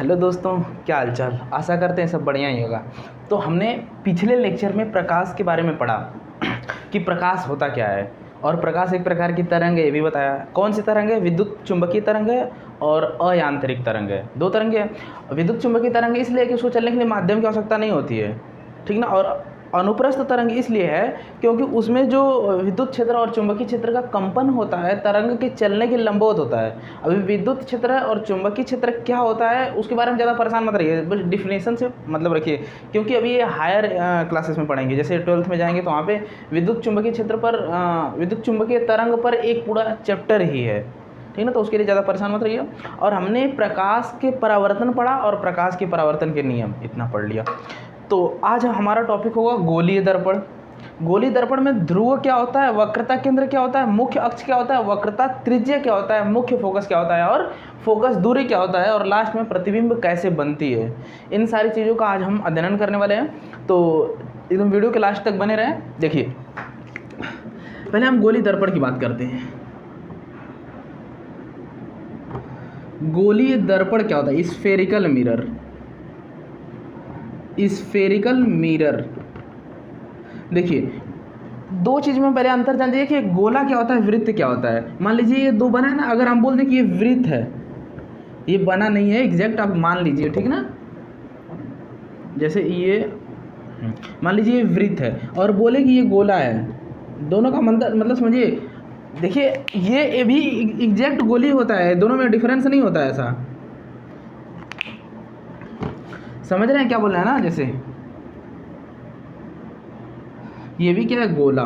Hello दोस्तों, क्या हालचाल। आशा करते हैं सब बढ़िया ही होगा। तो हमने पिछले लेक्चर में प्रकाश के बारे में पढ़ा कि प्रकाश होता क्या है, और प्रकाश एक प्रकार की तरंग है, ये भी बताया। कौन सी तरंग है? विद्युत चुंबकीय तरंग है और अयांत्रिक तरंग है। दो तरंग है। विद्युत चुंबकीय तरंग इसलिए कि उसको चलने के लिए माध्यम की आवश्यकता नहीं होती है, ठीक ना। और अनुप्रस्थ तरंग इसलिए है क्योंकि उसमें जो विद्युत क्षेत्र और चुंबकीय क्षेत्र का कंपन होता है तरंग के चलने के लंबवत होता है। अभी विद्युत क्षेत्र और चुंबकीय क्षेत्र क्या होता है उसके बारे में ज़्यादा परेशान मत रहिए, बस डिफिनेशन से मतलब रखिए, क्योंकि अभी ये हायर क्लासेस में पढ़ेंगे। जैसे 12th में जाएंगे तो वहाँ पे विद्युत चुंबकीय क्षेत्र पर विद्युत चुंबकीय तरंग पर एक पूरा चैप्टर ही है, ठीक ना। तो उसके लिए ज़्यादा परेशान मत रहिए। और हमने प्रकाश के परावर्तन पढ़ा और प्रकाश के परावर्तन के नियम, इतना पढ़ लिया। तो आज हमारा टॉपिक होगा गोलीय दर्पण। गोलीय दर्पण में ध्रुव क्या होता है, वक्रता केंद्र क्या होता है, मुख्य अक्ष क्या होता है, वक्रता त्रिज्या क्या होता है, मुख्य फोकस क्या होता है और फोकस दूरी क्या होता है, और लास्ट में प्रतिबिंब कैसे बनती है। इन सारी चीज़ों का आज हम अध्ययन करने वाले हैं, तो एकदम वीडियो के लास्ट तक बने रहें। देखिए, पहले हम गोलीय दर्पण की बात करते हैं। गोलीय दर्पण क्या होता है? Spherical mirror. स्फेरिकल मिरर, देखिए दो चीज़ में पहले अंतर जान जाइए कि गोला क्या होता है, वृत्त क्या होता है। मान लीजिए ये दो बना है ना, अगर हम बोल दें कि ये वृत्त है, ये बना नहीं है एग्जैक्ट, आप मान लीजिए, ठीक ना। जैसे ये मान लीजिए ये वृत्त है और बोले कि ये गोला है, दोनों का मतलब समझिए। देखिए ये भी एग्जैक्ट गोली होता है, दोनों में डिफरेंस नहीं होता है, ऐसा समझ रहे हैं क्या बोल रहे हैं ना। जैसे ये भी क्या है, गोला।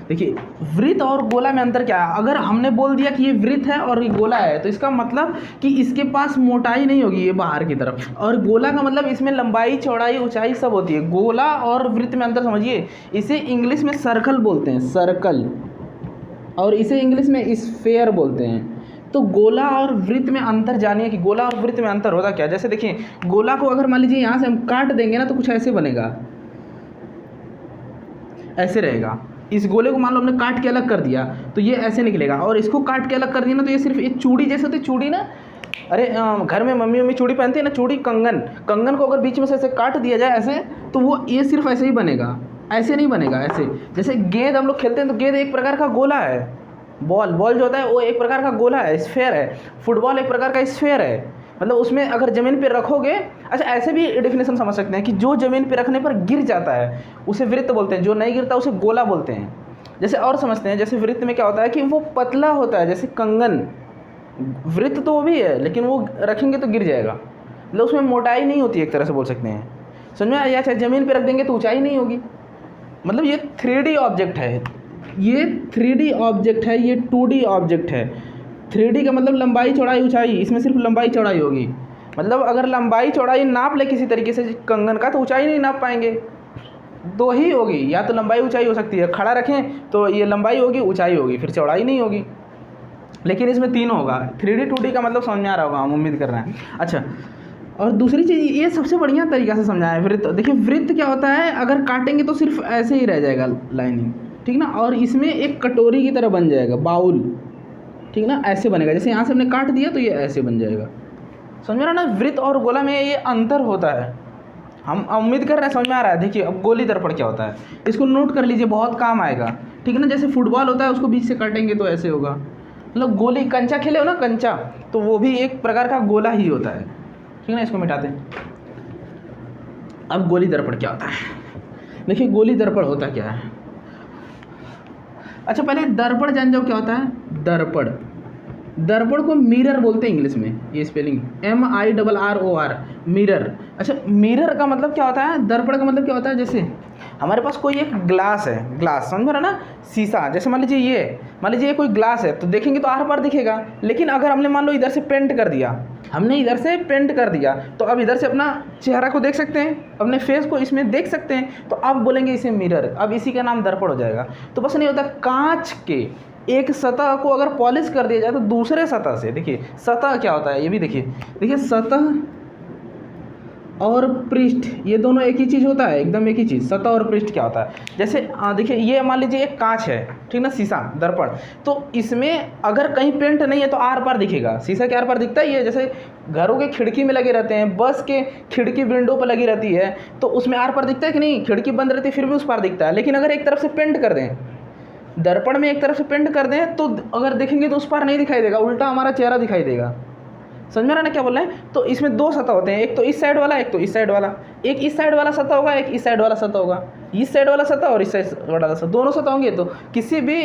देखिए वृत्त और गोला में अंतर क्या है। अगर हमने बोल दिया कि ये वृत्त है और ये गोला है, तो इसका मतलब कि इसके पास मोटाई नहीं होगी, ये बाहर की तरफ। और गोला का मतलब इसमें लंबाई चौड़ाई ऊंचाई सब होती है। गोला और वृत्त में अंतर समझिए। इसे इंग्लिश में सर्कल बोलते हैं, सर्कल, और इसे इंग्लिश में स्फेयर बोलते हैं। तो गोला और वृत्त में अंतर जानिए कि गोला और वृत्त में अंतर होता क्या। जैसे देखिए, गोला को अगर मान लीजिए यहाँ से हम काट देंगे ना, तो कुछ ऐसे बनेगा, ऐसे रहेगा। इस गोले को मान लो हमने काट के अलग कर दिया तो ये ऐसे निकलेगा, और इसको काट के अलग कर दिया ना तो ये सिर्फ एक चूड़ी जैसे होती है। चूड़ी ना, अरे घर में मम्मी चूड़ी पहनती है ना, चूड़ी, कंगन को अगर बीच में से ऐसे काट दिया जाए ऐसे, तो वो ये सिर्फ ऐसे ही बनेगा, ऐसे नहीं बनेगा। ऐसे जैसे गेंद हम लोग खेलते हैं तो गेंद एक प्रकार का गोला है। बॉल जो होता है वो एक प्रकार का गोला है, स्फेयर है। फुटबॉल एक प्रकार का स्फेयर है, मतलब उसमें अगर ज़मीन पे रखोगे। अच्छा, ऐसे भी डेफिनेशन समझ सकते हैं कि जो ज़मीन पे रखने पर गिर जाता है उसे वृत्त बोलते हैं, जो नहीं गिरता उसे गोला बोलते हैं। जैसे और समझते हैं, जैसे वृत्त में क्या होता है कि वो पतला होता है, जैसे कंगन। वृत्त तो वो भी है लेकिन वो रखेंगे तो गिर जाएगा, मतलब उसमें मोटाई नहीं होती, एक तरह से बोल सकते हैं। समझ में आया? अच्छा, ज़मीन पर रख देंगे तो ऊँचाई नहीं होगी। मतलब ये 3D ऑब्जेक्ट है, ये 3D ऑब्जेक्ट है, ये 2D ऑब्जेक्ट है। 3D का मतलब लंबाई चौड़ाई ऊंचाई, इसमें सिर्फ लंबाई चौड़ाई होगी। मतलब अगर लंबाई चौड़ाई नाप ले किसी तरीके से कंगन का, तो ऊंचाई नहीं नाप पाएंगे। दो ही होगी, या तो लंबाई ऊंचाई हो सकती है, खड़ा रखें तो ये लंबाई होगी, ऊंचाई होगी, फिर चौड़ाई नहीं होगी। लेकिन इसमें तीन होगा। 3D 2D का मतलब समझ में आ रहा होगा, हम उम्मीद कर रहे हैं। अच्छा, और दूसरी चीज़, ये सबसे बढ़िया तरीका से समझाया है वृत्त। देखिए वृत्त क्या होता है, अगर काटेंगे तो सिर्फ ऐसे ही रह जाएगा लाइनिंग, ठीक ना। और इसमें एक कटोरी की तरह बन जाएगा, बाउल, ठीक ना, ऐसे बनेगा। जैसे यहाँ से हमने काट दिया तो ये ऐसे बन जाएगा। समझ में आ रहा है ना, वृत्त और गोला में ये अंतर होता है। हम उम्मीद कर रहे हैं समझ में आ रहा है। देखिए अब गोलीय दर्पण क्या होता है, इसको नोट कर लीजिए, बहुत काम आएगा, ठीक है ना। जैसे फुटबॉल होता है, उसको बीच से काटेंगे तो ऐसे होगा। मतलब गोली, कंचा खेले हो ना, कंचा, तो वो भी एक प्रकार का गोला ही होता है, ठीक है ना। इसको मिटाते हैं। अब गोलीय दर्पण क्या होता है। देखिए गोलीय दर्पण होता क्या है। अच्छा, पहले दर्पण जान जाओ क्या होता है। दर्पण को मिरर बोलते हैं इंग्लिश में, ये स्पेलिंग MIRROR, मिरर। अच्छा, मिरर का मतलब क्या होता है, दर्पण का मतलब क्या होता है। जैसे हमारे पास कोई एक ग्लास है, ग्लास समझ रहे ना, शीशा। जैसे मान लीजिए ये कोई ग्लास है, तो देखेंगे तो आर पार दिखेगा। लेकिन अगर हमने मान लो इधर से पेंट कर दिया, तो अब इधर से अपना चेहरा को देख सकते हैं, अपने फेस को इसमें देख सकते हैं, तो अब बोलेंगे इसे मिरर। अब इसी का नाम दर्पण हो जाएगा। तो बस नहीं होता, कांच के एक सतह को अगर पॉलिश कर दिया जाए तो दूसरे सतह से, देखिए सतह क्या होता है ये भी देखिए सतह और पृष्ठ, ये दोनों एक ही चीज़ होता है, एकदम एक ही चीज़। सतह और पृष्ठ क्या होता है, जैसे देखिए ये मान लीजिए एक कांच है, ठीक ना, शीशा दर्पण, तो इसमें अगर कहीं पेंट नहीं है तो आर पार दिखेगा। शीशा के आर पार दिखता है, ये जैसे घरों के खिड़की में लगे रहते हैं, बस के खिड़की विंडो पर लगी रहती है, तो उसमें आर पार दिखता है कि नहीं, खिड़की बंद रहती है फिर भी उस पार दिखता है। लेकिन अगर एक तरफ से पेंट कर दें, दर्पण में एक तरफ से पेंट कर दें, तो अगर देखेंगे तो उस पार नहीं दिखाई देगा, उल्टा हमारा चेहरा दिखाई देगा। समझ में रहा ना क्या बोल रहे हैं। तो इसमें दो सतह होते हैं, एक तो इस साइड वाला, एक तो इस साइड वाला। एक इस साइड वाला सतह होगा, एक इस साइड वाला सतह होगा। इस साइड वाला सतह और इस साइड वाला सतह, दोनों सतह होंगे। तो किसी भी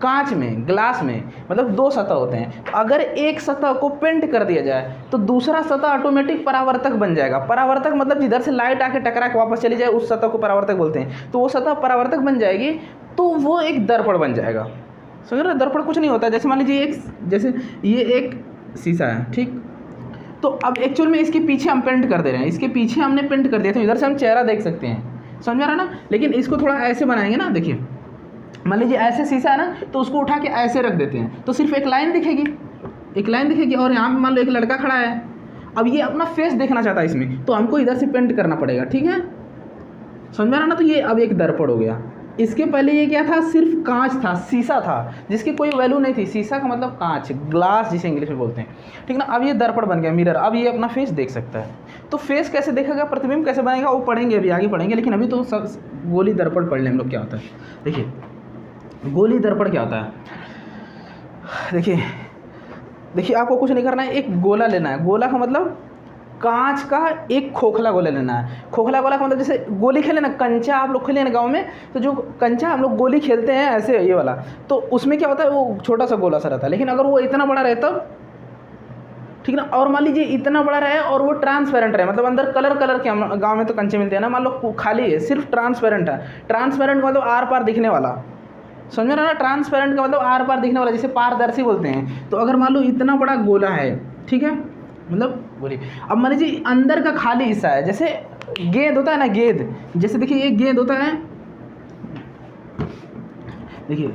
कांच में, ग्लास में, मतलब दो सतह होते हैं। तो अगर एक सतह को पेंट कर दिया जाए तो दूसरा सतह ऑटोमेटिक परावर्तक बन जाएगा। परावर्तक मतलब जिधर से लाइट आके टकरा के वापस चली जाए उस सतह को परावर्तक बोलते हैं। तो वो सतह परावर्तक बन जाएगी, तो वो एक दर्पण बन जाएगा। समझ रहे, दर्पण कुछ नहीं होता। जैसे मान लीजिए एक, जैसे ये एक शीशा है, ठीक, तो अब एक्चुअल में इसके पीछे हम पेंट कर दे रहे हैं, इसके पीछे हमने पेंट कर दिया, तो इधर से हम चेहरा देख सकते हैं। समझ में आ रहा ना। लेकिन इसको थोड़ा ऐसे बनाएंगे ना, देखिए मान लीजिए ऐसे शीशा है ना, तो उसको उठा के ऐसे रख देते हैं, तो सिर्फ एक लाइन दिखेगी, एक लाइन दिखेगी। और यहाँ पे मान लो एक लड़का खड़ा है, अब ये अपना फेस देखना चाहता है इसमें, तो हमको इधर से पेंट करना पड़ेगा, ठीक है। समझ में आ रहा ना। तो ये अब एक दर्पण हो गया। इसके पहले ये क्या था, सिर्फ कांच था, शीशा था, जिसकी कोई वैल्यू नहीं थी। शीशा का मतलब कांच, ग्लास जिसे इंग्लिश में बोलते हैं, ठीक ना। अब ये दर्पण बन गया, मिरर। अब ये अपना फेस देख सकता है। तो फेस कैसे देखेगा, प्रतिबिंब कैसे बनेगा, वो पढ़ेंगे, अभी आगे पढ़ेंगे। लेकिन अभी तो सब गोली दर्पण पढ़ लें हम लोग, क्या होता है। देखिए गोली दर्पण क्या होता है। देखिए आपको कुछ नहीं करना है, एक गोला लेना है। गोला का मतलब कांच का एक खोखला गोला लेना है। खोखला गोला का मतलब जैसे गोली खेले ना, कंचा आप लोग खेले ना गांव में, तो जो कंचा हम लोग गोली खेलते हैं ऐसे, ये वाला, तो उसमें क्या होता है, वो छोटा सा गोला सा रहता है। लेकिन अगर वो इतना बड़ा रहता, ठीक ना, और मान लीजिए इतना बड़ा रहे और वो ट्रांसपेरेंट रहे, मतलब अंदर कलर के, हम गाँव में तो कंचे मिलते हैं ना, मान लो खाली है, सिर्फ ट्रांसपेरेंट है। ट्रांसपेरेंट का मतलब आर पार दिखने वाला। समझ रहे ना, ट्रांसपेरेंट का मतलब आर पार दिखने वाला, जिसे पारदर्शी बोलते हैं। तो अगर मान लो इतना बड़ा गोला है, ठीक है, मतलब बोलिए, अब मान लीजिए अंदर का खाली हिस्सा है, जैसे गेंद होता है ना, गेंद, जैसे देखिए ये गेंद होता है, देखिए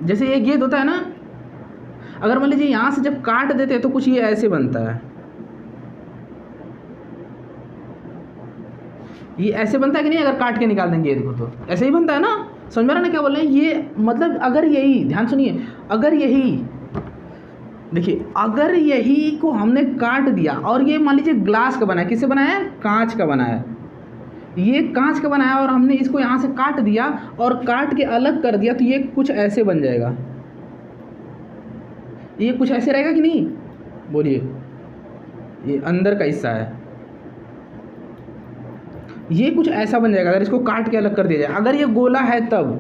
जैसे ये गेंद होता है ना, अगर मान लीजिए यहाँ से जब काट देते हैं तो कुछ ये ऐसे बनता है, ये ऐसे बनता है कि नहीं, अगर काट के निकाल देंगे गेंद को तो ऐसे ही बनता है ना। समझ में रहा ना क्या बोल रहे हैं। ये मतलब अगर यही, ध्यान सुनिए, अगर यही, देखिए अगर यही को हमने काट दिया, और ये मान लीजिए ग्लास का बनाया, किससे बनाया है, कांच का बनाया, ये कांच का बनाया, और हमने इसको यहाँ से काट दिया और काट के अलग कर दिया, तो ये कुछ ऐसे बन जाएगा। ये कुछ ऐसे रहेगा कि नहीं, बोलिए, ये अंदर का हिस्सा है, ये कुछ ऐसा बन जाएगा अगर इसको काट के अलग कर दिया जाए। अगर ये गोला है तब,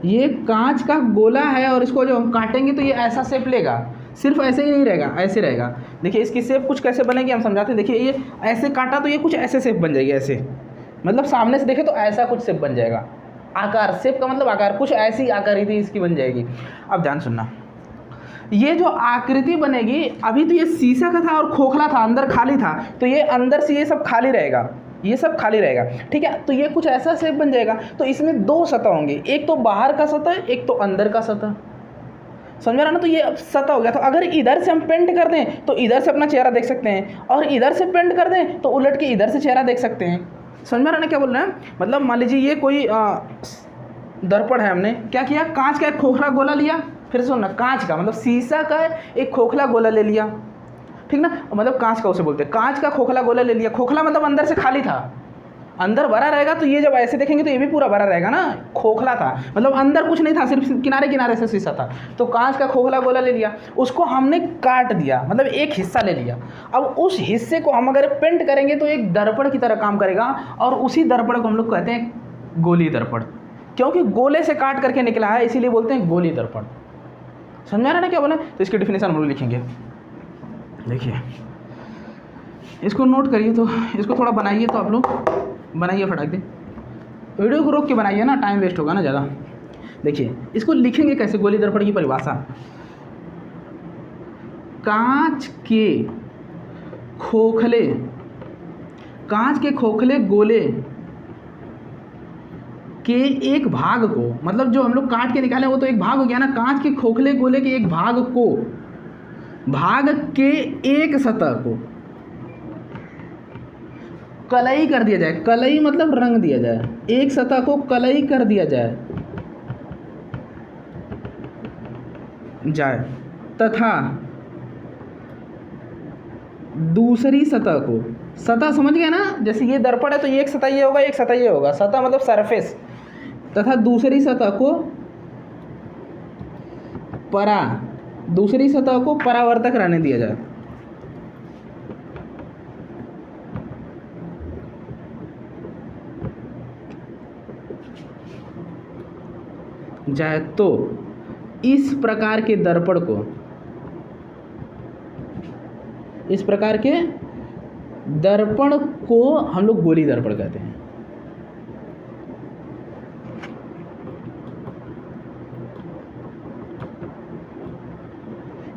ये कांच का गोला है और इसको जो हम काटेंगे तो ये ऐसा शेप लेगा, सिर्फ ऐसे ही नहीं रहेगा, ऐसे रहेगा। देखिए इसकी शेप कुछ कैसे बनेगी हम समझाते हैं। देखिए ये ऐसे काटा तो ये कुछ ऐसे शेप बन जाएगी, ऐसे, मतलब सामने से देखे तो ऐसा कुछ शेप बन जाएगा। आकार, शेप का मतलब आकार, कुछ ऐसी आकृति इसकी बन जाएगी। अब ध्यान सुनना, ये जो आकृति बनेगी, अभी तो ये शीशा का था और खोखला था, अंदर खाली था, तो ये अंदर से ये सब खाली रहेगा, ये सब खाली रहेगा, ठीक है। तो ये कुछ ऐसा शेप बन जाएगा। तो इसमें दो सतह होंगे, एक तो बाहर का सतह, एक तो अंदर का सतह। समझ रहा ना। तो ये सतह हो गया। तो अगर इधर से हम पेंट कर दें तो इधर से अपना चेहरा देख सकते हैं, और इधर से पेंट कर दें तो उलट के इधर से चेहरा देख सकते हैं। समझ में रहा ना क्या बोल रहे हैं। मतलब मान लीजिए ये कोई दर्पण है, हमने क्या किया, कांच का एक खोखला गोला लिया, फिर से सुनना, कांच का मतलब शीशा का एक खोखला गोला ले लिया, ठीक ना, मतलब कांच का उसे बोलते हैं, कांच का खोखला गोला ले लिया। खोखला मतलब अंदर से खाली था, अंदर भरा रहेगा, तो ये जब ऐसे देखेंगे तो ये भी पूरा भरा रहेगा ना। खोखला था मतलब अंदर कुछ नहीं था, सिर्फ किनारे किनारे से शीशा था। तो कांच का खोखला गोला ले लिया, उसको हमने काट दिया, मतलब एक हिस्सा ले लिया। अब उस हिस्से को हम अगर पेंट करेंगे तो एक दर्पण की तरह काम करेगा, और उसी दर्पण को हम लोग कहते हैं गोली दर्पण, क्योंकि गोले से काट करके निकला है, इसीलिए बोलते हैं गोली दर्पण। समझा रहे ना क्या बोले। तो इसकी डिफिनेशन हम लोग लिखेंगे। देखिए इसको नोट करिए, तो इसको थोड़ा बनाइए, तो आप लोग बनाइए फटाक दे, वीडियो को रोक के बनाइए ना, टाइम वेस्ट होगा ना ज़्यादा। देखिए इसको लिखेंगे कैसे, गोली दर्पण की परिभाषा, कांच के खोखले गोले के एक भाग को, मतलब जो हम लोग काट के निकाले वो तो एक भाग हो गया ना, कांच के खोखले गोले के एक भाग को, भाग के एक सतह को, कलई कर दिया जाए। कलई मतलब रंग दिया जाए, एक सतह को कलई कर दिया जाए तथा दूसरी सतह को, सतह समझ गए ना, जैसे ये दर्पण है तो ये एक सतह ये होगा, एक सतह ये होगा, सतह मतलब सरफेस, तथा दूसरी सतह को परावर्तक रहने दिया जाए। तो इस प्रकार के दर्पण को हम लोग गोली दर्पण कहते हैं।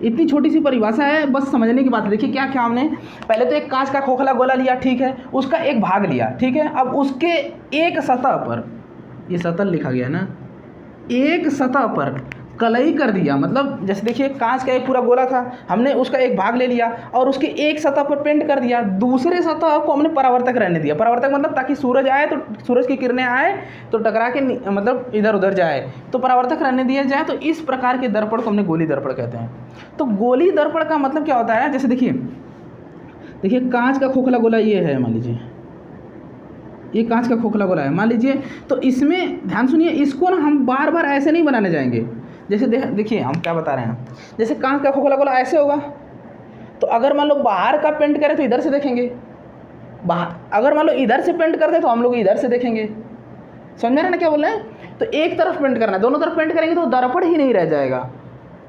इतनी छोटी सी परिभाषा है, बस समझने की बात है। देखिए क्या क्या हमने पहले तो एक कांच का खोखला गोला लिया, ठीक है, उसका एक भाग लिया, ठीक है, अब उसके एक सतह पर, ये सतह लिखा गया ना, एक सतह पर कलई कर दिया, मतलब जैसे देखिए कांच का एक पूरा गोला था, हमने उसका एक भाग ले लिया और उसके एक सतह पर पेंट कर दिया, दूसरे सतह को हमने परावर्तक रहने दिया। परावर्तक मतलब ताकि सूरज आए तो सूरज की किरणें आए तो टकरा के मतलब इधर उधर जाए, तो परावर्तक रहने दिया जाए। तो इस प्रकार के दर्पण को हमने गोली दर्पण कहते हैं। तो गोली दर्पण का मतलब क्या होता है, जैसे देखिए कांच का खोखला गोला ये है, मान लीजिए ये कांच का खोखला गोला है, मान लीजिए, तो इसमें ध्यान सुनिए, इसको ना हम बार बार ऐसे नहीं बनाने जाएंगे। जैसे देखिए हम क्या बता रहे हैं, जैसे कांच का खोखला गोला ऐसे होगा, तो अगर मान लो बाहर का पेंट करें तो इधर से देखेंगे, अगर मान लो इधर से पेंट कर दे तो हम लोग इधर से देखेंगे। समझ रहे हैं ना क्या बोल रहे हैं? तो एक तरफ पेंट करना है, दोनों तरफ पेंट करेंगे तो दर्पण ही नहीं रह जाएगा,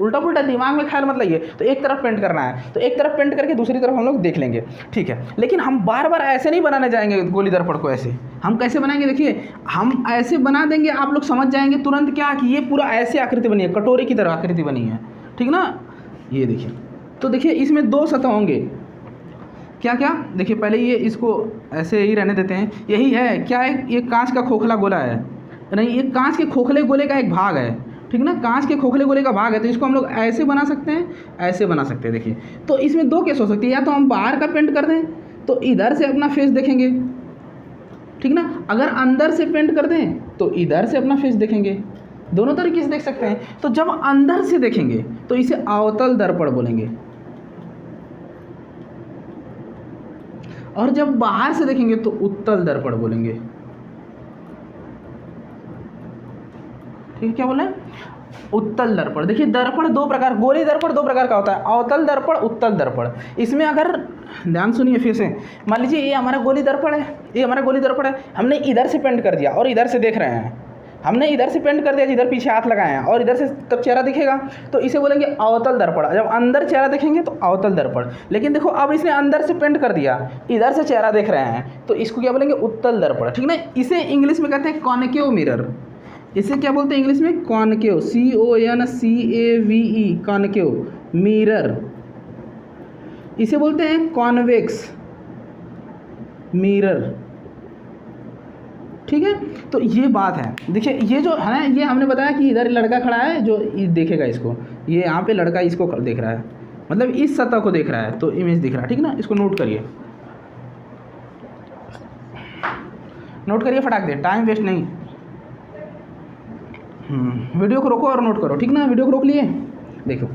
उल्टा पुल्टा दिमाग में ख्याल मत लाइए। तो एक तरफ पेंट करना है तो एक तरफ पेंट करके दूसरी तरफ हम लोग देख लेंगे, ठीक है। लेकिन हम बार बार ऐसे नहीं बनाने जाएंगे गोली दर्पण को। ऐसे हम कैसे बनाएंगे, देखिए हम ऐसे बना देंगे, आप लोग समझ जाएंगे तुरंत क्या कि ये पूरा ऐसे आकृति बनी है, कटोरे की तरह आकृति बनी है, ठीक ना। ये देखिए, तो देखिए इसमें दो सतह होंगे, क्या क्या, देखिए पहले ये इसको ऐसे ही रहने देते हैं, यही है क्या है, ये कांच का खोखला गोला है, नहीं ये कांच के खोखले गोले का एक भाग है, ठीक ना, कांच के खोखले गोले का भाग है। तो इसको हम लोग ऐसे बना सकते हैं, ऐसे बना सकते हैं। देखिए तो इसमें दो केस हो सकती है, या तो हम बाहर का पेंट कर दें तो इधर से अपना फेस देखेंगे, ठीक ना, अगर अंदर से पेंट कर दें तो इधर से अपना फेस देखेंगे, दोनों तरीके से देख सकते हैं। तो जब अंदर से देखेंगे तो इसे अवतल दर्पण बोलेंगे, और जब बाहर से देखेंगे तो उत्तल दर्पण बोलेंगे, ठीक है। क्या बोले, उत्तल दर्पण। देखिए दर्पण दो प्रकार, गोली दर्पण दो प्रकार का होता है, अवतल दर्पण, उत्तल दर्पण। इसमें अगर ध्यान सुनिए फिर से, मान लीजिए ये हमारा गोली दर्पण है, ये हमारा गोली दर्पण है, हमने इधर से पेंट कर दिया और इधर से देख रहे हैं, हमने इधर से पेंट कर दिया जिधर पीछे हाथ लगाए हैं और इधर से तब चेहरा दिखेगा, तो इसे बोलेंगे अवतल दर्पण। जब अंदर चेहरा देखेंगे तो अवतल दर्पण। लेकिन देखो अब इसने अंदर से पेंट कर दिया, इधर से चेहरा देख रहे हैं, तो इसको क्या बोलेंगे, उत्तल दर्पण, ठीक ना। इसे इंग्लिश में कहते हैं कॉनकेव मिरर। इसे क्या बोलते हैं इंग्लिश में, कॉनकेव, CONCAVE, कॉनकेव मिरर। इसे बोलते हैं कॉन्वेक्स मिरर, ठीक है। तो ये बात है। देखिए ये जो है ना, ये हमने बताया कि इधर लड़का खड़ा है जो देखेगा इसको, ये यहाँ पे लड़का इसको देख रहा है, मतलब इस सतह को देख रहा है, तो इमेज दिख रहा है, ठीक ना। इसको नोट करिए, नोट करिए फटाक दे, टाइम वेस्ट नहीं। वीडियो को रोको और नोट करो, ठीक ना। वीडियो को रोक लिए, देखो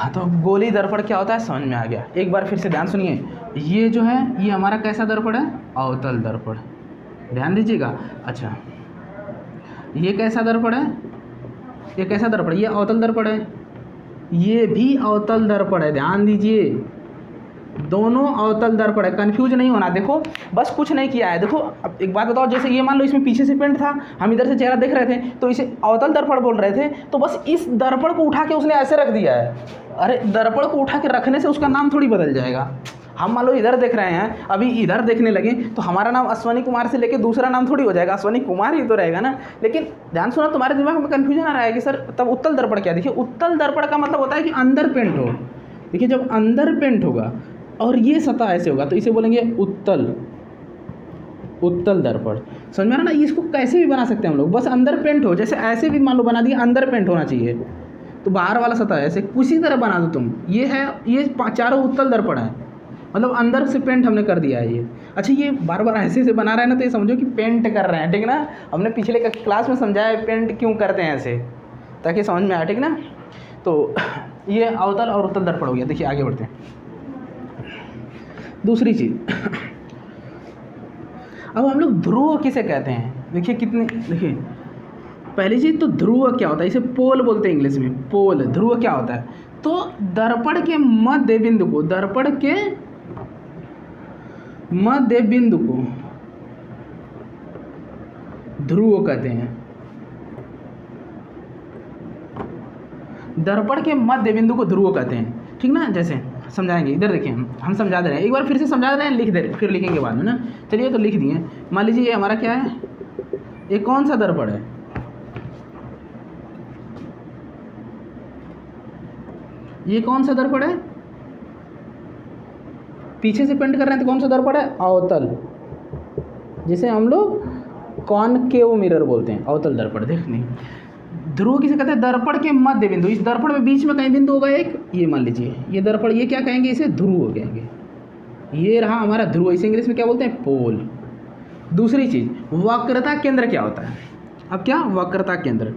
तो गोली दर्पण क्या होता है समझ में आ गया। एक बार फिर से ध्यान सुनिए, ये जो है ये हमारा कैसा दर्पण है, अवतल दर्पण, ध्यान दीजिएगा। अच्छा ये कैसा दर्पण है, ये कैसा दर्पण, ये अवतल दर्पण है, ये भी अवतल दर्पण है, ध्यान दीजिए, दोनों अवतल दर्पण है, कंफ्यूज नहीं होना। देखो बस कुछ नहीं किया है। देखो अब एक बात बताओ, जैसे ये मान लो इसमें पीछे से पेंट था, हम इधर से चेहरा देख रहे थे तो इसे अवतल दर्पण बोल रहे थे, तो बस इस दर्पण को उठा के उसने ऐसे रख दिया है। अरे दर्पण को उठा के रखने से उसका नाम थोड़ी बदल जाएगा। हम मान लो इधर देख रहे हैं, अभी इधर देखने लगे तो हमारा नाम अश्वनी कुमार से लेके दूसरा नाम थोड़ी हो जाएगा, अश्वनी कुमार ही तो रहेगा ना। लेकिन ध्यान सुना, तुम्हारे दिमाग में कन्फ्यूजन आ रहा है कि सर तब उत्तल दर्पण क्या। देखिए उत्तल दर्पण का मतलब होता है कि अंदर पेंट हो। देखिए जब अंदर पेंट होगा और ये सतह ऐसे होगा तो इसे बोलेंगे उत्तल, उत्तल दर्पण। समझ में आ रहा ना। इसको कैसे भी बना सकते हैं हम लोग, बस अंदर पेंट हो, जैसे ऐसे भी मान लो बना दिया, अंदर पेंट होना चाहिए, तो बाहर वाला सतह ऐसे उसी तरह बना दो तुम। ये है, ये चारों उत्तल दर्पण है, मतलब अंदर से पेंट हमने कर दिया है ये। अच्छा ये बार बार ऐसे से बना रहा है ना, तो ये समझो कि पेंट कर रहे हैं, ठीक है ना। हमने पिछले क्लास में समझाया है पेंट क्यों करते हैं ऐसे, ताकि समझ में आए, ठीक ना। तो ये अवतल और उत्तल दर्पण हो गया। देखिए आगे बढ़ते हैं। दूसरी चीज़, अब हम लोग ध्रुव किसे कहते हैं। देखिए कितने, देखिए पहली चीज़ तो ध्रुव क्या होता है, इसे पोल बोलते हैं इंग्लिश में, पोल। ध्रुव क्या होता है, तो दर्पण के मध्य बिंदु को, दर्पण के मध्य बिंदु को ध्रुव कहते हैं। दर्पण के मध्य बिंदु को ध्रुव कहते हैं, ठीक ना। जैसे समझाएंगे, इधर देखिए हम समझा दे रहे हैं, एक बार फिर से समझा दे रहे हैं, लिख दे रहे हैं, फिर लिखेंगे बाद में ना। चलिए तो लिख दिए। मान लीजिए ये हमारा क्या है, ये कौन सा दर्पण है, ये कौन सा दर्पण है, पीछे से पेंट कर रहे हैं तो कौन सा दर्पण है, अवतल, जिसे हम लोग कॉनकेव मिरर बोलते हैं, अवतल दर्पण। देखने ध्रुव किसे कहते हैं, दर्पण के मध्य बिंदु। इस दर्पण में बीच में कहीं बिंदु होगा एक, ये मान लीजिए ये दर्पण, ये क्या कहेंगे, इसे ध्रुव कहेंगे। ये रहा हमारा ध्रुव, इसे इंग्लिश में क्या बोलते हैं, पोल। दूसरी चीज, वक्रता केंद्र क्या होता है। अब क्या, वक्रता केंद्र,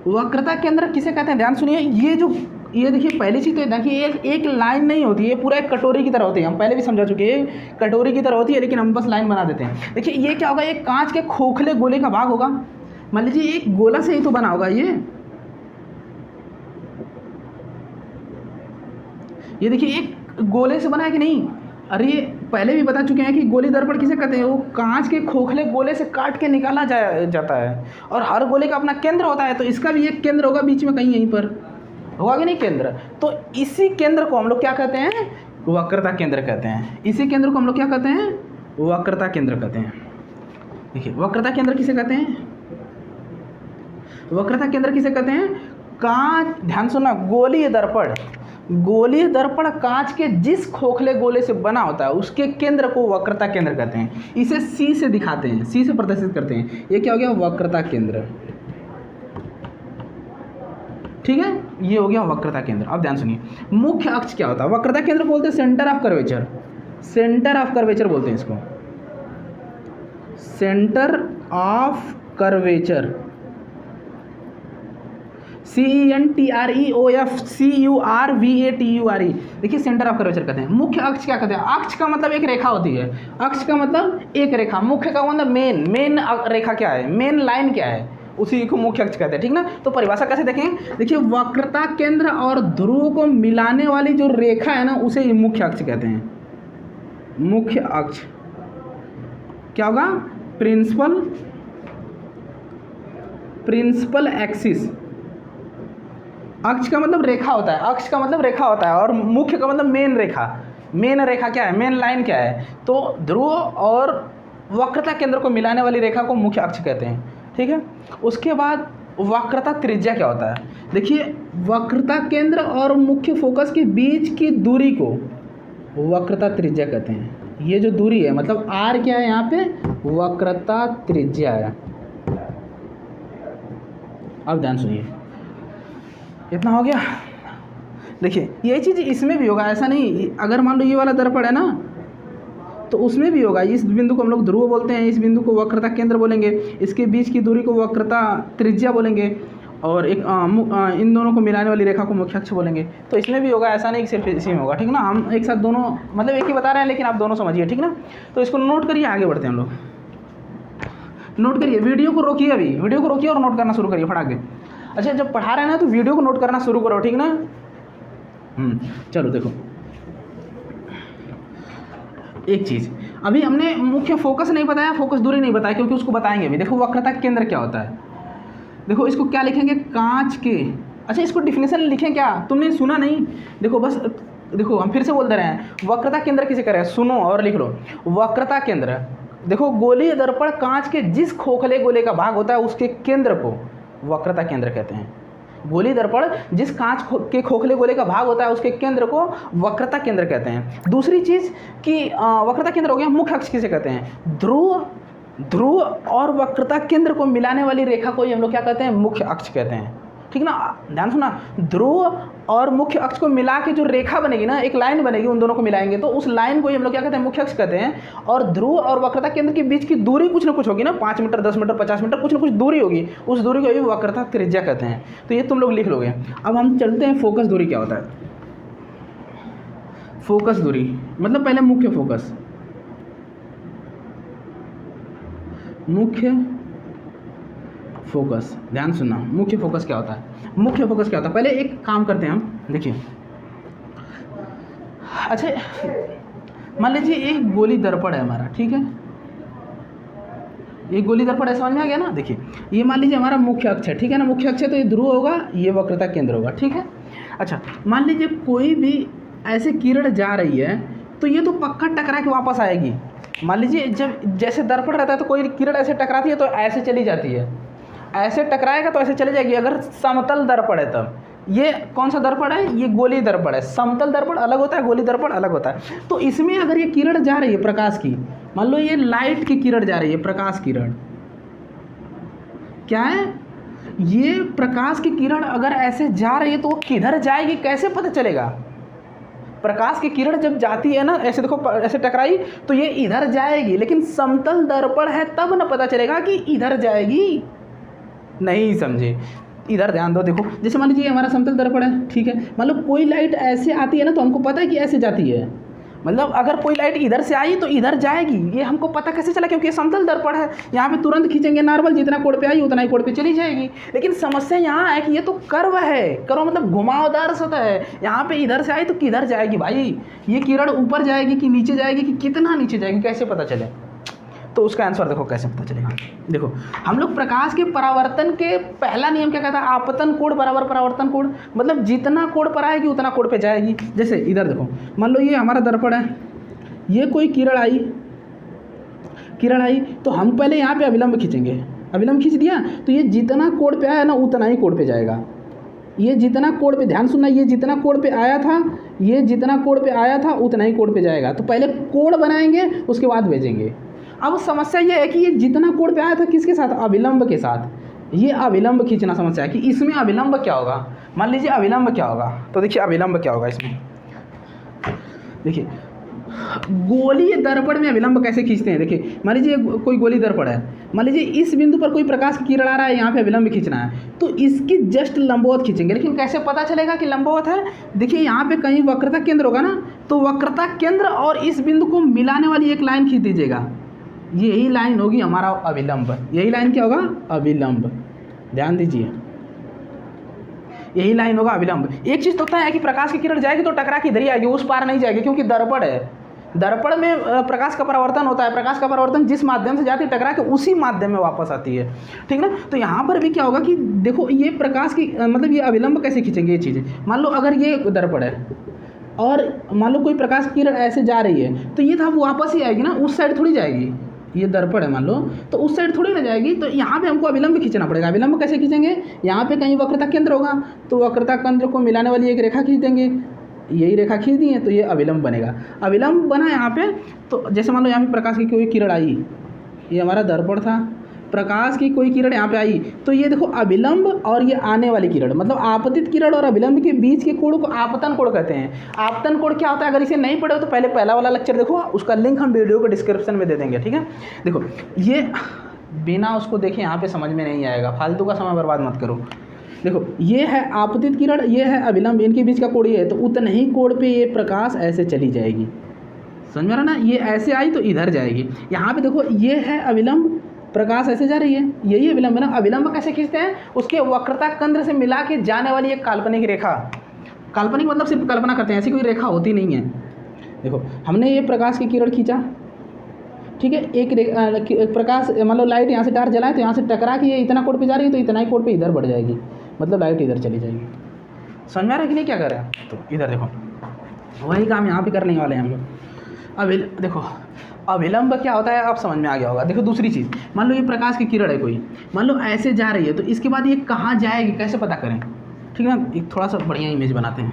वक्रता केंद्र किसे कहते हैं, ध्यान सुनिए। ये जो, ये देखिए पहली चीज़ तो देखिए एक लाइन नहीं होती, ये पूरा एक कटोरी की तरह होती है। हम पहले भी समझा चुके हैं, कटोरी की तरह होती है, लेकिन हम बस लाइन बना देते हैं। देखिए ये क्या होगा, एक कांच के खोखले गोले का भाग होगा। मान लीजिए एक गोला से ही तो बना होगा ये देखिए एक गोले से बना है कि नहीं। अरे ये पहले भी बता चुके हैं कि गोली दर्पण किसे कहते हैं, वो कांच के खोखले गोले से काट के निकाला जाता है, और हर गोले का अपना केंद्र होता है। तो इसका भी एक केंद्र होगा बीच में कहीं, यहीं पर होगा कि नहीं केंद्र। तो इसी केंद्र को हम लोग क्या कहते हैं, वक्रता केंद्र कहते हैं। इसी केंद्र को हम लोग क्या कहते हैं, वक्रता केंद्र कहते हैं। देखिए वक्रता केंद्र किसे कहते हैं, वक्रता केंद्र किसे कहते हैं, कांच, ध्यान सुनना, गोलीय दर्पण, गोलीय दर्पण कांच के जिस खोखले गोले से बना होता है उसके केंद्र को वक्रता केंद्र कहते हैं। इसे सी से दिखाते हैं, सी से प्रदर्शित करते हैं। ये क्या हो गया, वक्रता केंद्र, ठीक है। ये हो गया वक्रता केंद्र। अब ध्यान सुनिए, मुख्य अक्ष क्या होता है, वक्रता केंद्र बोलते हैं centre of curvature, centre of curvature बोलते हैं इसको, सेंटर ऑफ कर्वेचर, CENTREOFCURVATURE। देखिए सेंटर ऑफ कर्वेचर कहते हैं। मुख्य अक्ष क्या कहते हैं, अक्ष का मतलब एक रेखा होती है, अक्ष का मतलब एक रेखा, मुख्य का मतलब मेन रेखा क्या है, मेन लाइन क्या है, उसी को मुख्य अक्ष कहते हैं, ठीक ना। तो परिभाषा कैसे देखें, देखिए वक्रता केंद्र और ध्रुव को मिलाने वाली जो रेखा है ना, उसे ही मुख्य अक्ष कहते हैं। मुख्य अक्ष क्या होगा, प्रिंसिपल एक्सिस। अक्ष का मतलब रेखा होता है, अक्ष का मतलब रेखा होता है, और मुख्य का मतलब मेन रेखा। मेन रेखा क्या है, मेन लाइन क्या है, तो ध्रुव और वक्रता केंद्र को मिलाने वाली रेखा को मुख्य अक्ष कहते हैं, ठीक है। उसके बाद वक्रता त्रिज्या क्या होता है, देखिए वक्रता केंद्र और मुख्य फोकस के बीच की दूरी को वक्रता त्रिज्या कहते हैं। ये जो दूरी है, मतलब आर क्या है यहाँ पे, वक्रता त्रिज्या है। अब ध्यान सुनिए, इतना हो गया। देखिए यही चीज़ इसमें भी होगा, ऐसा नहीं, अगर मान लो ये वाला दर्पण है ना, तो उसमें भी होगा। इस बिंदु को हम लोग ध्रुव बोलते हैं, इस बिंदु को वक्रता केंद्र बोलेंगे, इसके बीच की दूरी को वक्रता त्रिज्या बोलेंगे, और एक इन दोनों को मिलाने वाली रेखा को मुख्य अक्ष बोलेंगे। तो इसमें भी होगा, ऐसा नहीं कि सिर्फ इसी में होगा, ठीक ना। हम एक साथ दोनों, मतलब एक ही बता रहे हैं, लेकिन आप दोनों समझिए, ठीक ना। तो इसको नोट करिए, आगे बढ़ते हैं हम लोग। नोट करिए, वीडियो को रोकिए, अभी वीडियो को रोकिए और नोट करना शुरू करिए फटाक के। अच्छा जब पढ़ा रहे हैं ना, तो वीडियो को नोट करना शुरू करो, ठीक ना। चलो देखो, एक चीज़ अभी हमने मुख्य फोकस नहीं बताया, फोकस दूरी नहीं बताया, क्योंकि उसको बताएंगे अभी। देखो वक्रता केंद्र क्या होता है, देखो इसको क्या लिखेंगे, कांच के, अच्छा इसको डिफिनेशन लिखें क्या, तुमने सुना नहीं, देखो बस देखो हम फिर से बोल दे रहे हैं, वक्रता केंद्र किसे कह रहे हैं, सुनो और लिख लो। वक्रता केंद्र, देखो गोलीय दर्पण कांच के जिस खोखले गोले का भाग होता है उसके केंद्र को वक्रता केंद्र कहते हैं। गोलीय दर्पण जिस कांच के खोखले गोले का भाग होता है उसके केंद्र को वक्रता केंद्र कहते हैं। दूसरी चीज़ कि वक्रता केंद्र हो गया, मुख्य अक्ष किसे कहते हैं, ध्रुव ध्रुव और वक्रता केंद्र को मिलाने वाली रेखा को ही हम लोग क्या कहते हैं, मुख्य अक्ष कहते हैं। ठीक ना, ध्यान सुना, ध्रुव और मुख्य अक्ष को मिला के जो रेखा बनेगी ना, एक लाइन बनेगी, उन दोनों को मिलाएंगे तो उस लाइन को ही हम लोग क्या कहते हैं, मुख्य अक्ष कहते हैं। और ध्रुव और वक्रता केंद्र के बीच की दूरी कुछ ना कुछ होगी ना, 5 मीटर, 10 मीटर, 50 मीटर, कुछ ना कुछ दूरी होगी, उस दूरी को ही वक्रता त्रिज्या कहते हैं। तो ये तुम लोग लिख लोगे। अब हम चलते हैं फोकस दूरी क्या होता है। फोकस दूरी मतलब पहले मुख्य फोकस, मुख्य फोकस, ध्यान सुनना, मुख्य फोकस क्या होता है, मुख्य फोकस क्या होता है। पहले एक काम करते हैं हम, देखिए, अच्छा मान लीजिए एक गोली दर्पण है हमारा, ठीक है, एक गोली दर्पण है, समझ में आ गया ना। देखिए ये मान लीजिए हमारा मुख्य अक्ष है, ठीक है ना, मुख्य अक्ष है तो ये ध्रुव होगा, ये वक्रता केंद्र होगा, ठीक है। अच्छा मान लीजिए कोई भी ऐसे किरण जा रही है तो ये तो पक्का टकरा के वापस आएगी। मान लीजिए जब जैसे दर्पण रहता है तो कोई किरण ऐसे टकराती है तो ऐसे चली जाती है, ऐसे टकराएगा तो ऐसे चली जाएगी। अगर समतल दर्पण है तब, ये कौन सा दर्पण है, ये गोली दर्पण है। समतल दर्पण अलग होता है, गोली दर्पण अलग होता है। तो इसमें अगर ये किरण जा रही है प्रकाश की, मान लो ये लाइट की किरण जा रही है, प्रकाश किरण क्या है, ये प्रकाश की किरण अगर ऐसे जा रही है तो वो किधर जाएगी कैसे पता चलेगा। प्रकाश की किरण जब जाती है ना, ऐसे देखो, ऐसे टकराई तो ये इधर जाएगी, लेकिन समतल दर्पण है तब ना पता चलेगा कि इधर जाएगी। नहीं समझे, इधर ध्यान दो। देखो जैसे मान लीजिए हमारा समतल दर्पण है, ठीक है, मतलब कोई लाइट ऐसे आती है ना तो हमको पता है कि ऐसे जाती है, मतलब अगर कोई लाइट इधर से आई तो इधर जाएगी, ये हमको पता कैसे चला, क्योंकि ये समतल दर्पण है। यहाँ पे तुरंत खींचेंगे नॉर्मल, जितना कोण पे आई उतना ही कोण पे चली जाएगी। लेकिन समस्या यहाँ है कि ये तो कर्व है, कर्व मतलब घुमावदार सतह है, यहाँ पे इधर से आई तो किधर जाएगी भाई, ये किरण ऊपर जाएगी कि नीचे जाएगी कि कितना नीचे जाएगी, कैसे पता चले। तो उसका आंसर देखो कैसे पता चलेगा। देखो हम लोग प्रकाश के परावर्तन के पहला नियम क्या कहता है, आपतन कोण बराबर परावर्तन कोण, मतलब जितना कोण पर आएगी उतना कोण पे जाएगी। जैसे इधर देखो, मान लो ये हमारा दर्पण है, ये कोई किरण आई तो हम पहले यहाँ पे अविलंब खींचेंगे, अविलंब खींच दिया तो ये जितना कोण पे आया ना उतना ही कोण पे जाएगा। ये जितना कोण पे, ध्यान सुनना, ये जितना कोण पे आया था, ये जितना कोण पे आया था उतना ही कोण पे जाएगा। तो पहले कोण बनाएंगे उसके बाद भेजेंगे। अब समस्या ये है कि ये जितना कोण पे आया था किसके साथ, अविलंब के साथ, ये अविलंब खींचना समस्या है कि इसमें अविलंब क्या होगा। मान लीजिए अविलंब क्या होगा, तो देखिए अविलंब क्या होगा इसमें। देखिए गोलीय दर्पण में अविलंब कैसे खींचते हैं। देखिए मान लीजिए कोई गोली दर्पण है, मान लीजिए इस बिंदु पर कोई प्रकाश की किरण आ रहा है, यहाँ पे अविलंब खींचना है तो इसकी जस्ट लंबवत खींचेंगे। लेकिन कैसे पता चलेगा कि लंबवत है, देखिए यहाँ पे कहीं वक्रता केंद्र होगा ना, तो वक्रता केंद्र और इस बिंदु को मिलाने वाली एक लाइन खींच दीजिएगा, यही लाइन होगी हमारा अविलंब। यही लाइन क्या होगा, अविलंब, ध्यान दीजिए, यही लाइन होगा अविलंब। एक चीज़ तो तय है कि प्रकाश की किरण जाएगी तो टकरा के इधर ही आएगी, उस पार नहीं जाएगी, क्योंकि दर्पण है, दर्पण में प्रकाश का परावर्तन होता है, प्रकाश का परावर्तन जिस माध्यम से जाती है टकरा के उसी माध्यम में वापस आती है, ठीक ना। तो यहाँ पर भी क्या होगा कि देखो ये प्रकाश की मतलब ये अविलंब कैसे खींचेंगे ये चीज़ें। मान लो अगर ये दर्पण है और मान लो कोई प्रकाश की किरण ऐसे जा रही है तो ये था वो वापस ही आएगी ना, उस साइड थोड़ी जाएगी। ये दर्पण है मान लो, तो उस साइड थोड़ी ना जाएगी, तो यहाँ पे हमको अविलंब खींचना पड़ेगा। अविलंब कैसे खींचेंगे, यहाँ पे कहीं वक्रता केंद्र होगा तो वक्रता केंद्र को मिलाने वाली एक रेखा खींच देंगे, यही रेखा खींच दी है तो ये अविलंब बनेगा। अविलंब बना यहाँ पे, तो जैसे मान लो यहाँ पे प्रकाश की कोई किरण आई, ये हमारा दर्पण था, प्रकाश की कोई किरण यहाँ पे आई तो ये देखो अविलंब और ये आने वाली किरण, मतलब आपतित किरण और अविलंब के बीच के कोण को आपतन कोण कहते हैं। आपतन कोण क्या होता है, अगर इसे नहीं पढ़े हो तो पहले पहला वाला लेक्चर देखो, उसका लिंक हम वीडियो को डिस्क्रिप्शन में दे देंगे, ठीक है। देखो ये बिना उसको देखे यहाँ पे समझ में नहीं आएगा, फालतू का समय बर्बाद मत करो। देखो ये है आपतित किरण, ये है अविलंब, इनके बीच का कोण ये है, तो उतने ही कोण पे ये प्रकाश ऐसे चली जाएगी, समझ में आ रहा ना, ये ऐसे आई तो इधर जाएगी। यहाँ पे देखो ये है अविलंब, प्रकाश ऐसे जा रही है, यही अविलंब है ना। अविलंब कैसे खींचते हैं, उसके वक्रता केंद्र से मिला के जाने वाली एक काल्पनिक रेखा, काल्पनिक मतलब सिर्फ कल्पना करते हैं, ऐसी कोई रेखा होती नहीं है। देखो हमने ये प्रकाश की किरण खींचा, ठीक है, एक प्रकाश मान लो लाइट यहाँ से टार जलाए तो यहाँ से टकरा के ये इतना कोण पे जा रही है तो इतना ही कोण पे इधर बढ़ जाएगी, मतलब लाइट इधर चली जाएगी। समझ में आ रहा है कि नहीं क्या कर रहे हैं। तो इधर देखो वही काम यहाँ पे करने वाले हैं हम लोग। अब देखो अविलंब क्या होता है, आप समझ में आ गया होगा। देखो दूसरी चीज़, मान लो ये प्रकाश की किरण है कोई, मान लो ऐसे जा रही है तो इसके बाद ये कहाँ जाएगी कैसे पता करें, ठीक है ना। एक थोड़ा सा बढ़िया इमेज बनाते हैं,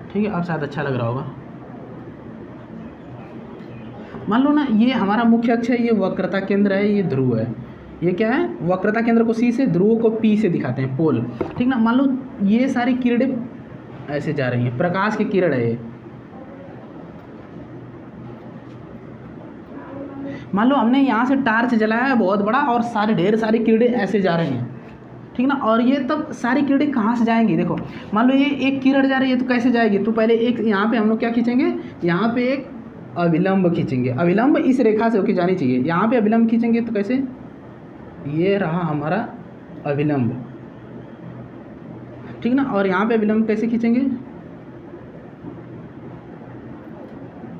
ठीक है, अब शायद अच्छा लग रहा होगा। मान लो ना ये हमारा मुख्य अक्ष है, ये वक्रता केंद्र है, ये ध्रुव है। ये क्या है, वक्रता केंद्र को C से, ध्रुव को P से दिखाते हैं, पोल, ठीक ना। मान लो ये सारी किरणें ऐसे जा रही हैं, प्रकाश की किरण है ये। मान लो हमने यहाँ से टार्च जलाया है बहुत बड़ा और सारे ढेर सारी किरणें ऐसे जा रही हैं, ठीक ना। और ये तब सारी किरणें कहाँ से जाएंगी, देखो मान लो ये एक किरण जा रही है तो कैसे जाएगी, तो पहले एक यहाँ पे हम लोग क्या खींचेंगे, यहाँ पे एक अविलंब खींचेंगे। अविलंब इस रेखा से होके जानी चाहिए। यहाँ पे अविलंब खींचेंगे तो कैसे, ये रहा हमारा अविलंब, ठीक ना। और यहाँ पे अविलंब कैसे खींचेंगे,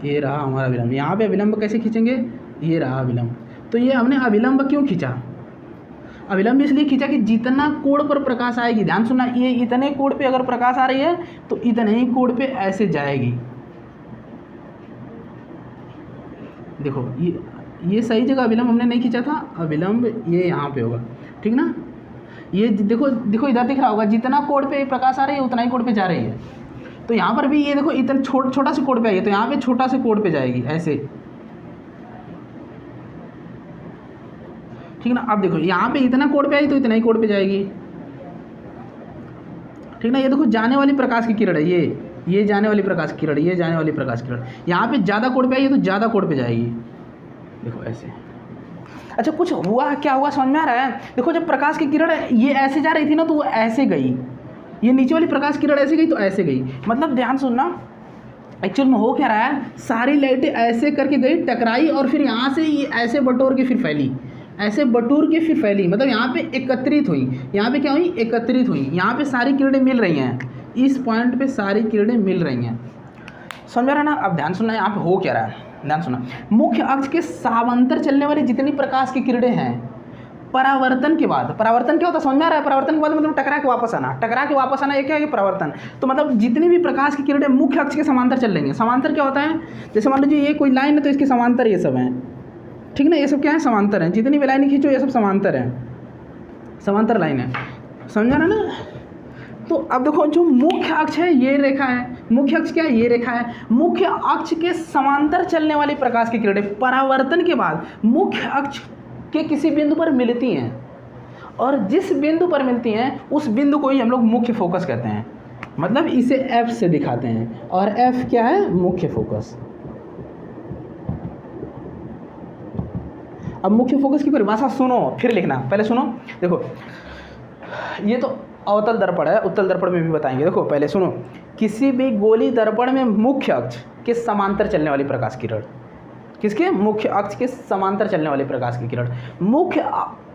ये रहा हमारा अविलंब। यहाँ पे अविलंब कैसे खींचेंगे, ये रहा अविलंब। तो ये हमने अविलंब क्यों खींचा, अविलंब इसलिए खींचा कि जितना कोण पर प्रकाश आएगी, ध्यान सुनना, ये इतने कोण पे अगर प्रकाश आ रही है तो इतने ही कोण पे ऐसे जाएगी। देखो ये सही जगह अविलंब हमने नहीं खींचा था, अविलंब ये यहाँ पे होगा, ठीक ना। ये देखो देखो इधर दिख रहा होगा, जितना कोण पे प्रकाश आ रही है उतना ही कोण पे जा रही है। तो यहाँ पर भी ये देखो इतना छोटा से कोण पे आई है, तो यहाँ पे छोटा से कोण पे जाएगी ऐसे, ठीक ना। अब देखो यहाँ पे इतना कोण पे आई तो इतना ही कोण पे जाएगी, ठीक ना। ये देखो जाने वाली प्रकाश की किरण है, ये जाने वाली प्रकाश की किरण, ये जाने वाली प्रकाश की किरण। यहाँ पे ज़्यादा कोण पे आई है तो ज़्यादा कोण पे जाएगी, देखो ऐसे। अच्छा कुछ हुआ, क्या हुआ समझ में आ रहा है। देखो जब प्रकाश की किरण ये ऐसे जा रही थी ना तो वो ऐसे गई, ये नीचे वाली प्रकाश की किरण ऐसे गई तो ऐसे गई। मतलब ध्यान सुनना, एक्चुअल में हो क्या रहा है, सारी लाइटें ऐसे करके गई, टकराई और फिर यहाँ से ये ऐसे बटोर के फिर फैली, ऐसे बटोर के फिर फैली। मतलब यहाँ पे एकत्रित हुई, यहाँ पे क्या हुई, एकत्रित हुई। यहाँ पे सारी किरणें मिल रही हैं, इस पॉइंट पे सारी किरणें मिल रही हैं, समझ रहा है ना। अब ध्यान सुनना, यहाँ पे हो क्या रहा है, ध्यान सुना। मुख्य अक्ष के समांतर चलने वाली जितनी प्रकाश की किरणें हैं, परावर्तन के बाद, परावर्तन क्या होता है समझ में आ रहा है, परावर्तन के बाद मतलब टकरा के वापस आना, टकरा के वापस आना, ये क्या है, परावर्तन। तो मतलब जितनी भी प्रकाश की किरणें मुख्य अक्ष के समांतर चल रही हैं, समांतर क्या होता है, जैसे मान लीजिए ये कोई लाइन है तो इसके समांतर ये सब हैं, ठीक ना। ये सब क्या है, समांतर हैं, जितनी भी लाइन खींचो ये सब समांतर हैं, समांतर लाइन है, समझा ना। तो अब देखो जो मुख्य अक्ष है ये रेखा है, मुख्य अक्ष क्या है, ये रेखा है। मुख्य अक्ष के समांतर चलने वाली प्रकाश की किरणें परावर्तन के बाद मुख्य अक्ष के किसी बिंदु पर मिलती हैं, और जिस बिंदु पर मिलती हैं उस बिंदु को ही हम लोग मुख्य फोकस कहते हैं। मतलब इसे F से दिखाते हैं, और F क्या है, मुख्य फोकस। अब मुख्य फोकस की परिभाषा सुनो, फिर लिखना, पहले सुनो। देखो ये तो अवतल दर्पण है, उत्तल दर्पण में भी बताएंगे। देखो पहले सुनो, किसी भी गोली दर्पण में मुख्य अक्ष के समांतर चलने वाली प्रकाश किरण, किसके, मुख्य अक्ष के समांतर चलने वाली प्रकाश की किरण,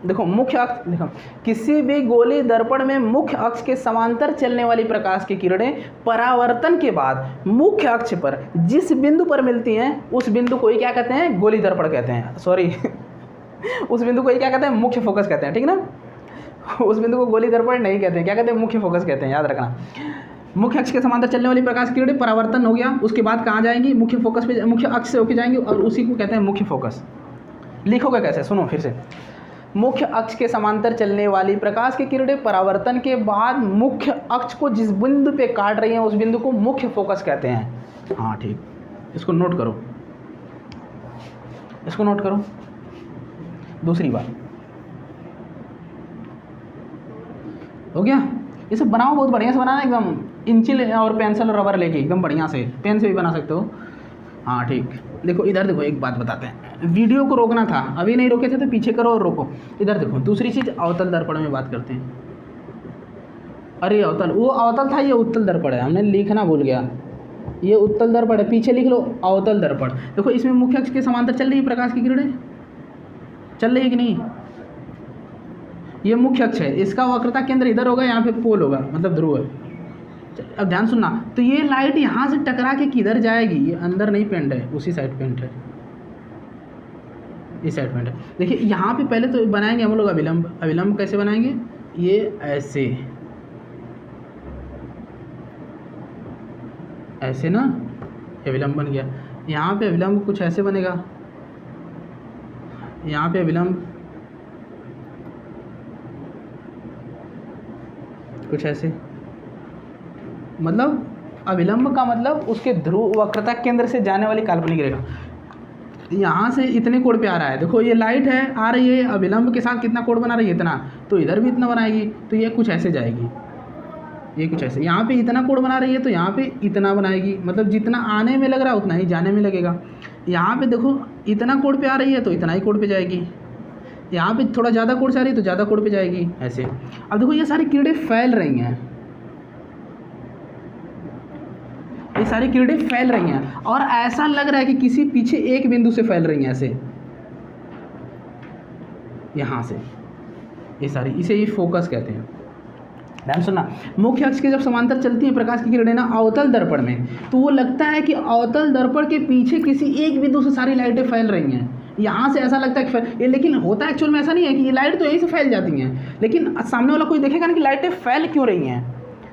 देखो मुख्य अक्ष, देखो किसी भी गोली दर्पण में मुख्य अक्ष के समांतर चलने वाली प्रकाश की किरणें परावर्तन के बाद मुख्य अक्ष पर जिस बिंदु पर मिलती हैं उस बिंदु को ही क्या कहते हैं, गोली दर्पण कहते हैं, सॉरी उस बिंदु को ही क्या कहते हैं, मुख्य फोकस कहते हैं, ठीक ना। उस बिंदु को गोली दर्पण नहीं कहते हैं, क्या कहते हैं, मुख्य फोकस कहते हैं, याद रखना। मुख्य अक्ष के समांतर चलने वाली प्रकाश की किरणें परावर्तन हो गया, उसके बाद कहाँ जाएंगी, मुख्य फोकस पे, मुख्य अक्ष से होके जाएंगे, और उसी को कहते हैं मुख्य फोकस। लिखोगे कैसे, सुनो फिर से। मुख्य अक्ष के समांतर चलने वाली प्रकाश की किरणें परावर्तन के बाद मुख्य अक्ष को जिस बिंदु पे काट रही हैं उस बिंदु को मुख्य फोकस कहते हैं। हाँ ठीक, इसको नोट करो, इसको नोट करो। दूसरी बात हो गया, इसे बनाओ, बहुत बढ़िया से बनाना, एकदम इंचिल और पेंसिल और रबर लेके एकदम बढ़िया से, पेन से भी बना सकते हो। हाँ ठीक, देखो इधर देखो, एक बात बताते हैं, वीडियो को रोकना था, अभी नहीं रोके थे तो पीछे करो और रोको। इधर देखो, दूसरी चीज़ अवतल दर्पण में बात करते हैं। अरे अवतल, वो अवतल था, ये उत्तल दर्पण है, हमने लिखना भूल गया, ये उत्तल दर्पण है, पीछे लिख लो अवतल दर्पण। देखो इसमें मुख्य अक्ष के समांतर चल रही है प्रकाश की किरणें, चल रही है कि नहीं, ये मुख्य अक्ष है, इसका वक्रता केंद्र इधर होगा, यहाँ पे पोल होगा, मतलब ध्रुव है। अब ध्यान सुनना, तो ये लाइट यहाँ से टकरा के किधर जाएगी, ये अंदर नहीं पेंट है, उसी साइड पेंट है, इस साइड पेंट है। देखिए यहाँ पे पहले तो बनाएंगे हम लोग अविलंब। अविलंब कैसे बनाएंगे, ये ऐसे, ऐसे ना, अविलंब बन गया। यहाँ पे अविलंब कुछ ऐसे बनेगा, यहाँ पे अविलंब कुछ ऐसे, मतलब अविलंब का मतलब उसके ध्रुव वक्रता केंद्र से जाने वाली काल्पनिक रेखा। यहाँ से इतने कोण पे आ रहा है, देखो ये लाइट है आ रही है, अविलंब के साथ कितना कोण बना रही है, इतना, तो इधर भी इतना बनाएगी, तो ये कुछ ऐसे जाएगी, ये कुछ ऐसे, यहाँ पे इतना कोण बना रही है तो यहाँ पे इतना बनाएगी, मतलब जितना आने में लग रहा है उतना ही जाने में लगेगा। यहाँ पे देखो इतना कोण पे आ रही है तो इतना ही कोण पे जाएगी, यहाँ पे थोड़ा ज़्यादा कोण से आ रही है तो ज़्यादा कोण पे जाएगी, ऐसे। अब देखो ये सारी किरणें फैल रही हैं, ये सारी किरणें फैल रही हैं और ऐसा लग रहा है कि किसी पीछे एक बिंदु से फैल रही हैं, ऐसे यहाँ से, ये सारी, इसे ये फोकस कहते हैं। ध्यान सुनना, मुख्य अक्ष के जब समांतर चलती हैं प्रकाश की किरणें ना अवतल दर्पण में, तो वो लगता है कि अवतल दर्पण के पीछे किसी एक बिंदु से सारी लाइटें फैल रही हैं, यहाँ से ऐसा लगता है कि ये, लेकिन होता एक्चुअल में ऐसा नहीं है कि ये लाइट तो यहीं से फैल जाती हैं, लेकिन सामने वाला कोई देखेगा ना कि लाइटें फैल क्यों रही हैं,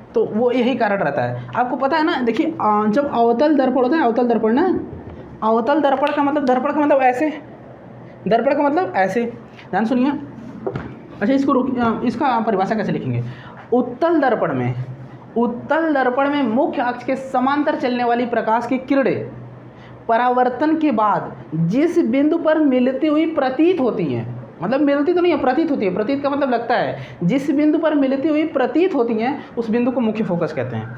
तो वो यही कारण रहता है। आपको पता है ना, देखिए जब अवतल दर्पण होता है, अवतल दर्पण ना, अवतल दर्पण का मतलब, दर्पण का मतलब ऐसे, दर्पण का मतलब ऐसे, ध्यान सुनिए। अच्छा इसका परिभाषा कैसे लिखेंगे? उत्तल दर्पण में, उत्तल दर्पण में मुख्य अक्ष के समांतर चलने वाली प्रकाश की किरणें परावर्तन के बाद जिस बिंदु पर मिलती हुई प्रतीत होती हैं, मतलब मिलती तो नहीं है, प्रतीत होती है, प्रतीत का मतलब लगता है, जिस बिंदु पर मिलती हुई प्रतीत होती हैं उस बिंदु को मुख्य फोकस कहते हैं,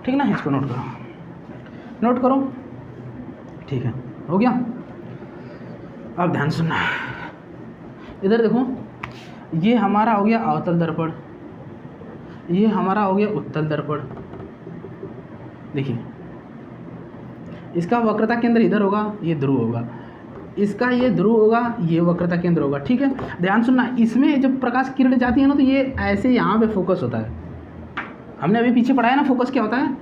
ठीक ना? इसको नोट करो, नोट करो, ठीक है, हो गया। अब ध्यान सुनना, इधर देखो, ये हमारा हो गया अवतल दर्पण, ये हमारा हो गया उत्तल दर्पण। देखिए इसका वक्रता केंद्र इधर होगा, ये ध्रुव होगा, इसका ये ध्रुव होगा, ये वक्रता केंद्र होगा, ठीक है। ध्यान सुनना, इसमें जब प्रकाश किरण जाती है ना तो ये ऐसे यहाँ पे फोकस होता है, हमने अभी पीछे पढ़ाया ना फोकस क्या होता है,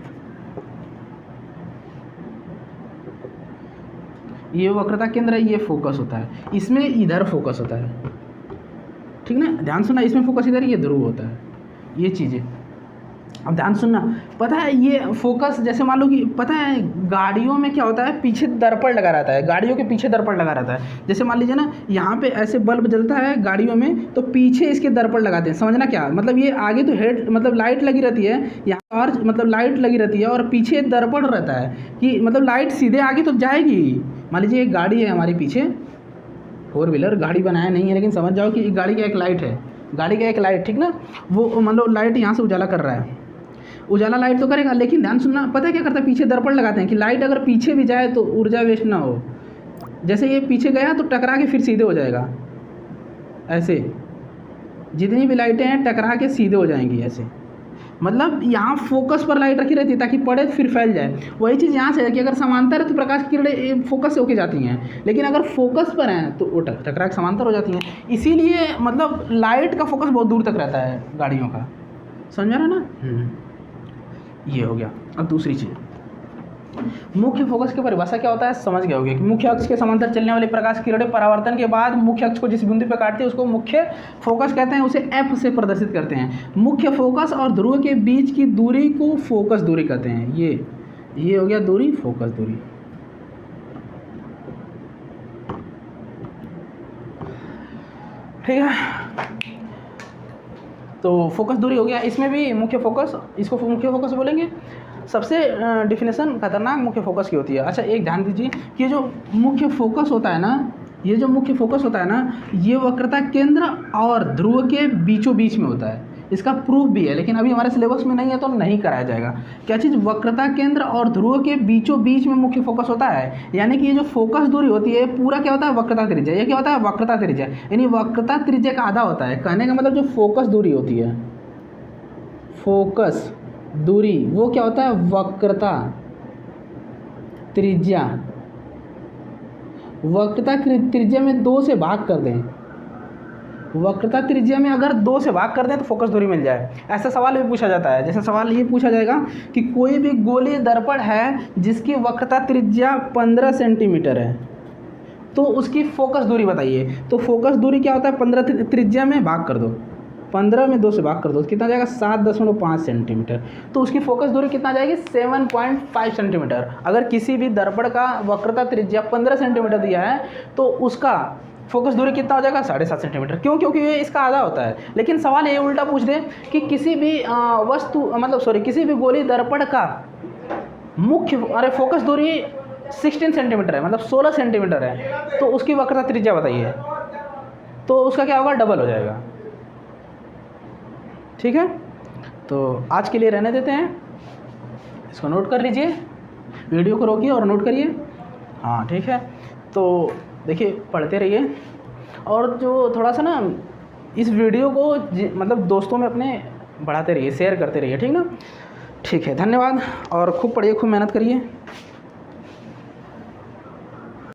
ये वक्रता केंद्र है, ये फोकस होता है, इसमें इधर फोकस होता है, ठीक ना? ध्यान सुनना, इसमें फोकस इधर, ये ध्रुव होता है, ये चीज़ें। अब ध्यान सुनना, पता है ये फोकस, जैसे मान लो कि पता है गाड़ियों में क्या होता है, पीछे दर्पण लगा रहता है, गाड़ियों के पीछे दर्पण लगा रहता है। जैसे मान लीजिए ना, यहाँ पे ऐसे बल्ब जलता है गाड़ियों में, तो पीछे इसके दर्पण लगाते हैं, समझना क्या मतलब, ये आगे तो हेड मतलब लाइट लगी रहती है, यहाँ और मतलब लाइट लगी रहती है और पीछे दर्पण रहता है कि मतलब लाइट सीधे आगे तो जाएगी। मान लीजिए एक गाड़ी है हमारी पीछे, 4 व्हीलर, गाड़ी बनाया नहीं है लेकिन समझ जाओ कि गाड़ी का एक लाइट है, गाड़ी का एक लाइट, ठीक ना? वो मतलब लाइट यहाँ से उजाला कर रहा है, उजाला लाइट तो करेगा, लेकिन ध्यान सुनना, पता है क्या करता है, पीछे दर्पण लगाते हैं कि लाइट अगर पीछे भी जाए तो ऊर्जा वेस्ट ना हो, जैसे ये पीछे गया तो टकरा के फिर सीधे हो जाएगा, ऐसे जितनी भी लाइटें हैं टकरा के सीधे हो जाएंगी, ऐसे मतलब यहाँ फोकस पर लाइट रखी रहती है ताकि पड़े फिर फैल जाए। वही चीज़ यहाँ से है कि अगर समांतर है तो प्रकाश की किरणें फोकस से होके जाती हैं, लेकिन अगर फोकस पर हैं तो वो टकरा के समांतर हो जाती हैं, इसीलिए मतलब लाइट का फोकस बहुत दूर तक रहता है गाड़ियों का, समझ में आ रहा है ना? ये हो गया। अब दूसरी चीज़, मुख्य फोकस की परिभाषा क्या होता है, समझ गए होंगे कि मुख्य अक्ष के समांतर चलने वाली प्रकाश की किरणें परावर्तन के बाद मुख्य अक्ष को जिस बिंदु पर काटती है उसको मुख्य फोकस कहते हैं, उसे F से प्रदर्शित करते हैं। मुख्य फोकस और ध्रुव के बीच की दूरी को फोकस दूरी कहते हैं। ये हो गया दूरी, फोकस दूरी। ठीक है, तो फोकस दूरी हो गया, इसमें भी मुख्य फोकस, इसको मुख्य फोकस बोलेंगे। सबसे डिफिनेशन खतरनाक मुख्य फोकस की होती है। अच्छा एक ध्यान दीजिए कि जो मुख्य फोकस होता है ना, ये जो मुख्य फोकस होता है ना, ये वक्रता केंद्र और ध्रुव के बीचों बीच में होता है। इसका प्रूफ भी है लेकिन अभी हमारे सिलेबस में नहीं है तो नहीं कराया जाएगा। क्या चीज़, वक्रता केंद्र और ध्रुव के बीचों बीच में मुख्य फोकस होता है, यानी कि ये जो फोकस दूरी होती है पूरा क्या होता है, वक्रता त्रिज्या। ये क्या होता है, वक्रता त्रिज्या, यानी वक्रता त्रिज्या का आधा होता है। कहने का मतलब जो फोकस दूरी होती है, फोकस दूरी, वो क्या होता है, वक्रता त्रिज्या। वक्रता त्रिज्या में 2 से भाग कर दें, वक्रता त्रिज्या में अगर 2 से भाग कर दें तो फोकस दूरी मिल जाए। ऐसा सवाल भी पूछा जाता है। जैसे सवाल ये पूछा जाएगा कि कोई भी गोलीय दर्पण है जिसकी वक्रता त्रिज्या 15 सेंटीमीटर है तो उसकी फोकस दूरी बताइए। तो फोकस दूरी क्या होता है, 15 त्रिज्या में भाग कर दो, 15 में 2 से भाग कर दो, कितना जाएगा, 7.5 सेंटीमीटर। तो उसकी फोकस दूरी कितना जाएगी, 7.5 सेंटीमीटर। अगर किसी भी दर्पण का वक्रता त्रिज्या 15 सेंटीमीटर दिया है तो उसका फोकस दूरी कितना हो जाएगा, 7.5 सेंटीमीटर। क्यों, क्योंकि ये इसका आधा होता है। लेकिन सवाल ये उल्टा पूछ दे कि किसी भी किसी भी गोलीय दर्पण का मुख्य फोकस दूरी 16 सेंटीमीटर है, मतलब 16 सेंटीमीटर है, तो उसकी वक्रता त्रिज्या बताइए, तो उसका क्या होगा, डबल हो जाएगा। ठीक है, तो आज के लिए रहने देते हैं, इसको नोट कर लीजिए, वीडियो को रोकिए और नोट करिए। हाँ ठीक है, तो देखिए पढ़ते रहिए, और जो थोड़ा सा ना इस वीडियो को मतलब दोस्तों में अपने बढ़ाते रहिए, शेयर करते रहिए, ठीक ना। ठीक है, धन्यवाद, और खूब पढ़िए, खूब मेहनत करिए।